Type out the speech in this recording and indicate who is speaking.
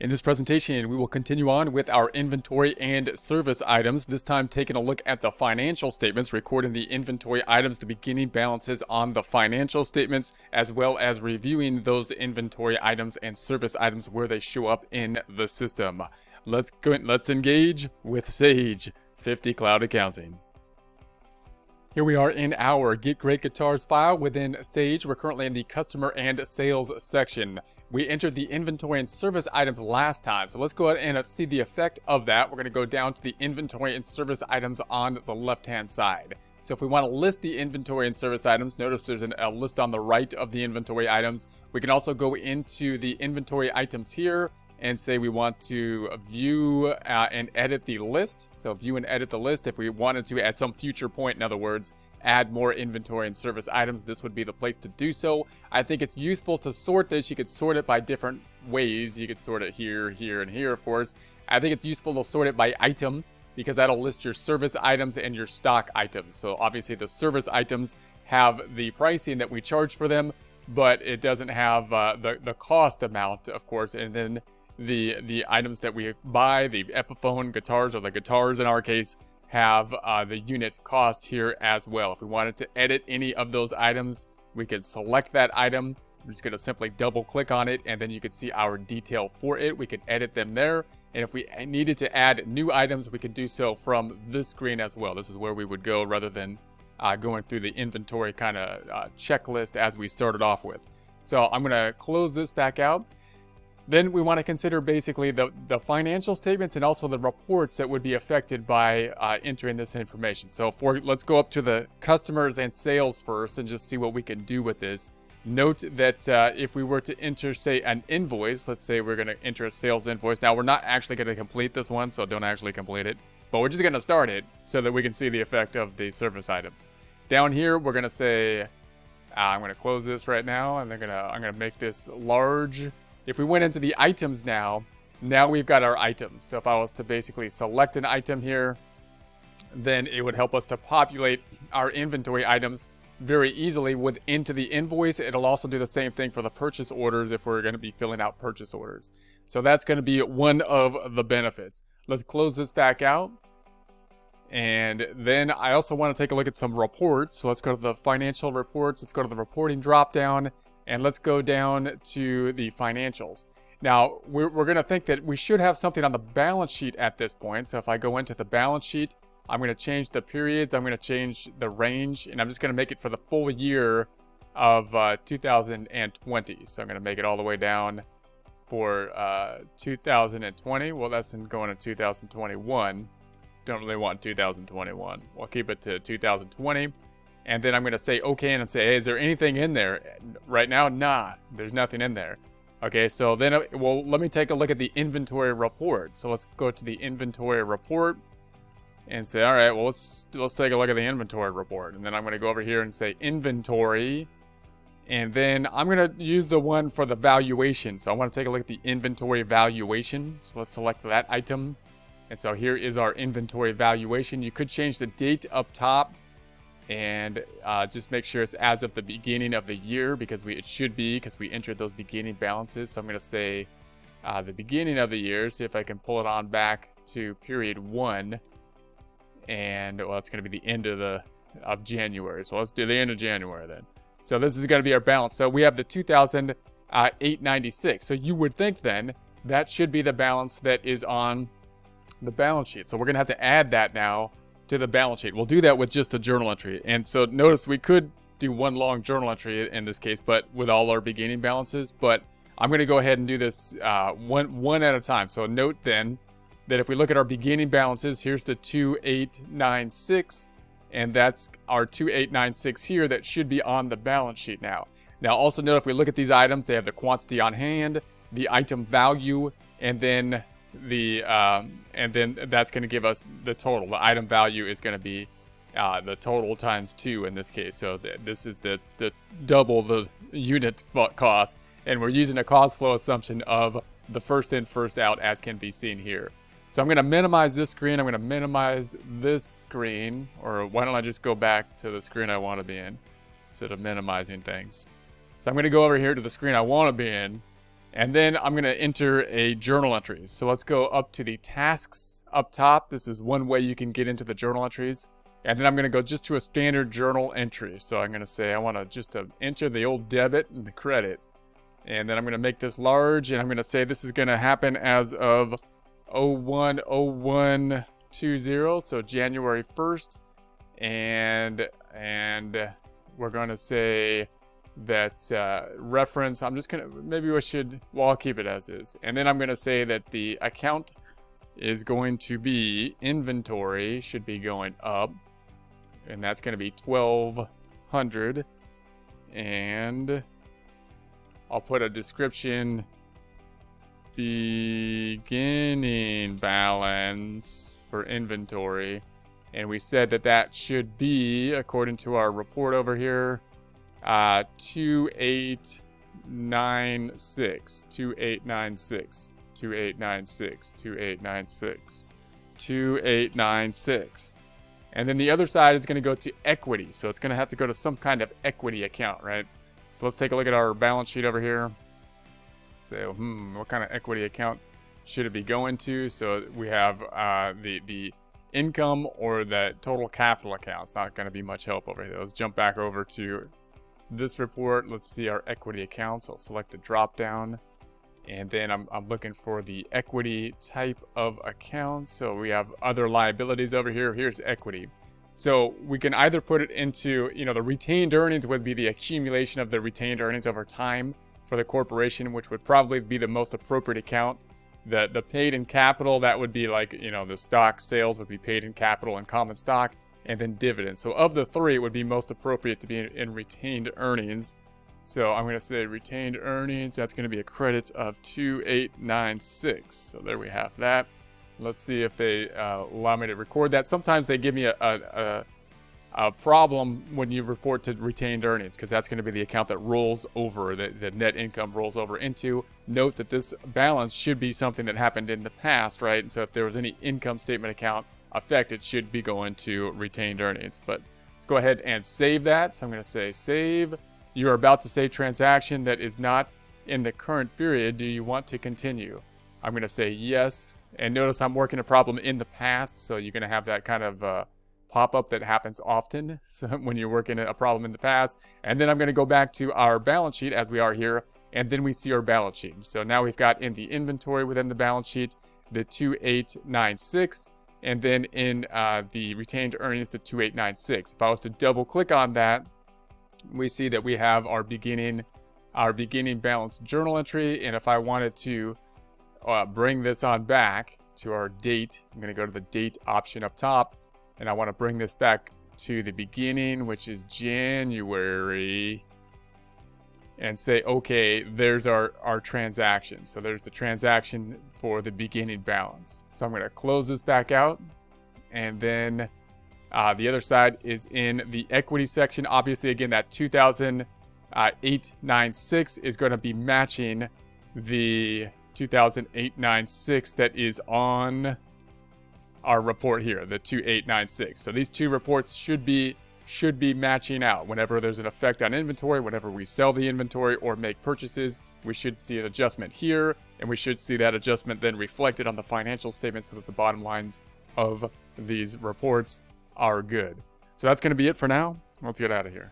Speaker 1: In this presentation, we will continue on with our inventory and service items, this time taking a look at the financial statements, recording the inventory items, the beginning balances on the financial statements, as well as reviewing those inventory items and service items where they show up in the system. Let's engage with Sage 50 Cloud Accounting. Here we are in our Get Great Guitars file within Sage. We're currently in the customer and sales section. We entered the inventory and service items last time, so let's go ahead and see the effect of that. We're going to go down to the inventory and service items on the left-hand side. So if we want to list the inventory and service items, notice there's a list on the right of the inventory items. We can also go into the inventory items here and say we want to view and edit the list. So view and edit the list. If we wanted to at some future point, in other words, add more inventory and service items, this would be the place to do so. I think it's useful to sort this. You could sort it by different ways. You could sort it here, here, and here, of course. I think it's useful to sort it by item because that'll list your service items and your stock items. So obviously the service items have the pricing that we charge for them, but it doesn't have the cost amount, of course. And then the items that we buy, the Epiphone guitars, or the guitars in our case, have the unit cost here as well. If we wanted to edit any of those items, we could select that item. I'm just going to simply double click on it, and then you can see our detail for it. We could edit them there, and if we needed to add new items, we could do so from this screen as well. This is where we would go rather than going through the inventory kind of checklist as we started off with. So I'm going to close this back out. Then we want to consider basically the financial statements and also the reports that would be affected by entering this information. So let's go up to the customers and sales first and just see what we can do with this. Note that if we were to enter, say, an invoice, let's say we're going to enter a sales invoice. Now, we're not actually going to complete this one, so don't actually complete it. But we're just going to start it so that we can see the effect of the service items. Down here, we're going to say, I'm going to close this right now, and I'm going to make this large. If we went into the items now we've got our items. So if I was to basically select an item here, then it would help us to populate our inventory items very easily into the invoice. It'll also do the same thing for the purchase orders if we're going to be filling out purchase orders. So that's going to be one of the benefits. Let's close this back out. And then I also want to take a look at some reports. So let's go to the financial reports. Let's go to the reporting dropdown. And let's go down to the financials. Now, we're going to think that we should have something on the balance sheet at this point. So if I go into the balance sheet, I'm going to change the periods. I'm going to change the range. And I'm just going to make it for the full year of 2020. So I'm going to make it all the way down for 2020. Well, that's going to 2021. Don't really want 2021. We'll keep it to 2020. And then I'm going to say OK and say, hey, is there anything in there? Right now, nah, there's nothing in there. Okay, so then, well, let me take a look at the inventory report. So let's go to the inventory report and say, all right, well, let's take a look at the inventory report. And then I'm going to go over here and say inventory. And then I'm going to use the one for the valuation. So I want to take a look at the inventory valuation. So let's select that item. And so here is our inventory valuation. You could change the date up top. And just make sure it's as of the beginning of the year because it should be because we entered those beginning balances. So I'm going to say the beginning of the year. See if I can pull it on back to period 1. And well, it's going to be the end of January. So let's do the end of January then. So this is going to be our balance. So we have the 2,896. So you would think then that should be the balance that is on the balance sheet. So we're going to have to add that now to the balance sheet. We'll do that with just a journal entry. And so notice we could do one long journal entry in this case, but with all our beginning balances. But I'm going to go ahead and do this one at a time. So note then that if we look at our beginning balances, here's the 2,896, and that's our 2,896 here that should be on the balance sheet now. Now also note if we look at these items, they have the quantity on hand, the item value, and then that's going to give us the total. The item value is going to be the total times 2 in this case. So this is the double the unit cost, and we're using a cost flow assumption of the first in, first out, as can be seen here. So I'm going to minimize this screen. I'm going to minimize this screen, or why don't I just go back to the screen I want to be in instead of minimizing things. So I'm going to go over here to the screen I want to be in. And then I'm going to enter a journal entry. So let's go up to the tasks up top. This is one way you can get into the journal entries. And then I'm going to go just to a standard journal entry. So I'm going to say I want to just enter the old debit and the credit. And then I'm going to make this large, and I'm going to say this is going to happen as of 01/01/20, so January 1st. And we're going to say that reference, I'm just going to, maybe I'll keep it as is. And then I'm going to say that the account is going to be inventory, should be going up. And that's going to be 1,200. And I'll put a description, beginning balance for inventory. And we said that that should be, according to our report over here, 2896, 2896, 2896, 2896, 2896. And then the other side is going to go to equity. So it's going to have to go to some kind of equity account, right? So let's take a look at our balance sheet over here. So, what kind of equity account should it be going to? So we have the income or the total capital account. It's not going to be much help over here. Let's jump back over to this report. Let's see our equity accounts. I'll select the drop down, and then I'm looking for the equity type of account. So we have other liabilities over here. Here's equity. So we can either put it into, the retained earnings would be the accumulation of the retained earnings over time for the corporation, which would probably be the most appropriate account. The paid in capital, that would be like, the stock sales would be paid in capital and common stock, and then dividends. So of the three, it would be most appropriate to be in retained earnings. So I'm going to say retained earnings. That's going to be a credit of 2896. So there we have that. Let's see if they allow me to record that. Sometimes they give me a problem when you report to retained earnings, because that's going to be the account that rolls over, the net income rolls over into. Note that this balance should be something that happened in the past, right? And so if there was any income statement account effect, it should be going to retained earnings. But let's go ahead and save that. So I'm going to say save. You're about to save transaction that is not in the current period. Do you want to continue? I'm going to say yes. And notice I'm working a problem in the past, so you're going to have that kind of pop-up that happens often so when you're working a problem in the past. And then I'm going to go back to our balance sheet as we are here, and then we see our balance sheet. So now we've got in the inventory within the balance sheet the 2896, and then in the retained earnings the 2896. If I was to double-click on that, we see that we have our beginning balance journal entry. And if I wanted to bring this on back to our date, I'm going to go to the date option up top, and I want to bring this back to the beginning, which is January, and say, okay, there's our transaction. So there's the transaction for the beginning balance. So I'm going to close this back out, and then the other side is in the equity section. Obviously, again, that 2896 is going to be matching the 2896 that is on our report here, the 2896. So these two reports should be matching out. Whenever there's an effect on inventory, whenever we sell the inventory or make purchases, we should see an adjustment here, and we should see that adjustment then reflected on the financial statement so that the bottom lines of these reports are good. So that's going to be it for now. Let's get out of here.